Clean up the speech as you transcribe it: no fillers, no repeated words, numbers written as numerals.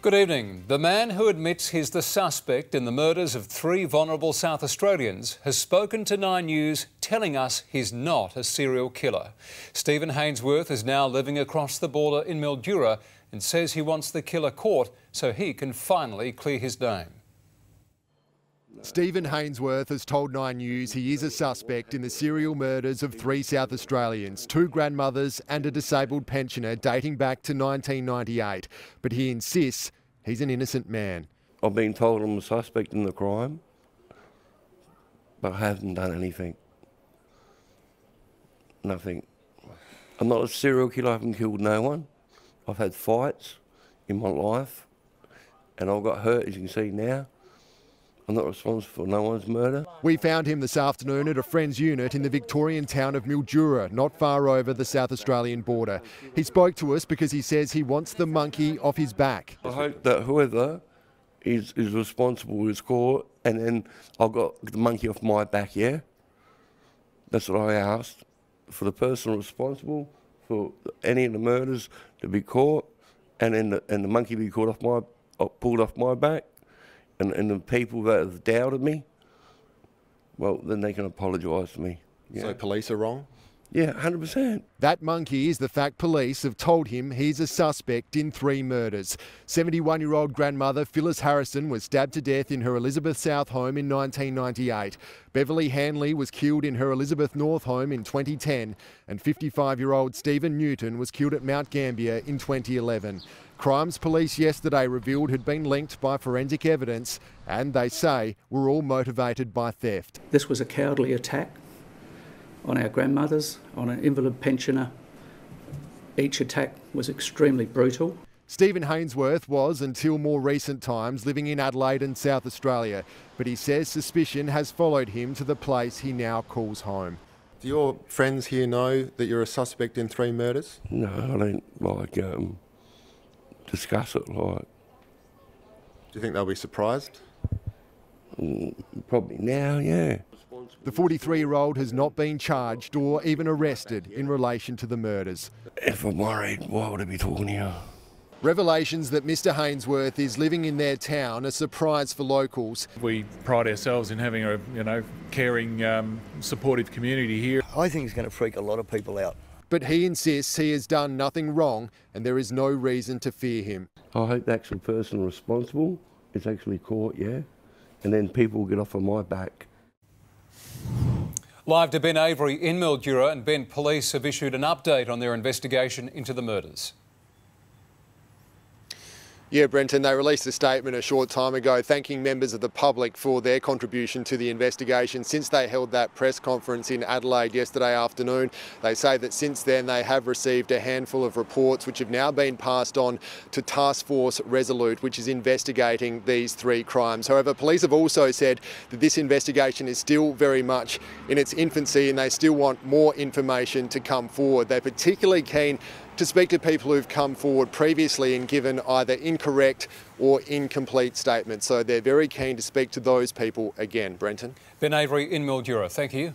Good evening. The man who admits he's the suspect in the murders of 3 vulnerable South Australians has spoken to Nine News, telling us he's not a serial killer. Stephen Hainsworth is now living across the border in Mildura and says he wants the killer caught so he can finally clear his name. Stephen Hainsworth has told Nine News he is a suspect in the serial murders of 3 South Australians, 2 grandmothers and a disabled pensioner dating back to 1998. But he insists he's an innocent man. I've been told I'm a suspect in the crime, but I haven't done anything. Nothing. I'm not a serial killer, I haven't killed no one. I've had fights in my life and I've got hurt, as you can see now. I'm not responsible for no one's murder. We found him this afternoon at a friend's unit in the Victorian town of Mildura, not far over the South Australian border. He spoke to us because he says he wants the monkey off his back. I hope that whoever is responsible is caught, and then I've got the monkey off my back, yeah? That's what I asked. For the person responsible for any of the murders to be caught, and then the monkey be pulled off my back. And the people that have doubted me, well, then they can apologise to me. Yeah. So police are wrong? Yeah, 100%. That monkey is the fact police have told him he's a suspect in 3 murders. 71-year-old grandmother Phyllis Harrison was stabbed to death in her Elizabeth South home in 1998. Beverly Hanley was killed in her Elizabeth North home in 2010. And 55-year-old Stephen Newton was killed at Mount Gambier in 2011. Crimes police yesterday revealed had been linked by forensic evidence and, they say, were all motivated by theft. This was a cowardly attack on our grandmothers, on an invalid pensioner. Each attack was extremely brutal. Stephen Hainsworth was, until more recent times, living in Adelaide and South Australia, but he says suspicion has followed him to the place he now calls home. Do your friends here know that you're a suspect in 3 murders? No, I don't discuss it. Do you think they'll be surprised? Probably now, yeah. The 43-year-old has not been charged or even arrested in relation to the murders. If I'm worried, why would I be talking to you? Revelations that Mr Hainsworth is living in their town a surprise for locals. We pride ourselves in having a caring, supportive community here. I think it's going to freak a lot of people out. But he insists he has done nothing wrong and there is no reason to fear him. I hope the actual person responsible is actually caught, yeah? And then people will get off on my back. Live to Ben Avery in Mildura, and Ben, police have issued an update on their investigation into the murders. Yeah, Brenton, they released a statement a short time ago thanking members of the public for their contribution to the investigation since they held that press conference in Adelaide yesterday afternoon. They say that since then they have received a handful of reports which have now been passed on to Task Force Resolute, which is investigating these 3 crimes. However, police have also said that this investigation is still very much in its infancy and they still want more information to come forward. They're particularly keen to speak to people who've come forward previously and given either incorrect or incomplete statements. So they're very keen to speak to those people again. Brenton. Ben Avery in Mildura, thank you.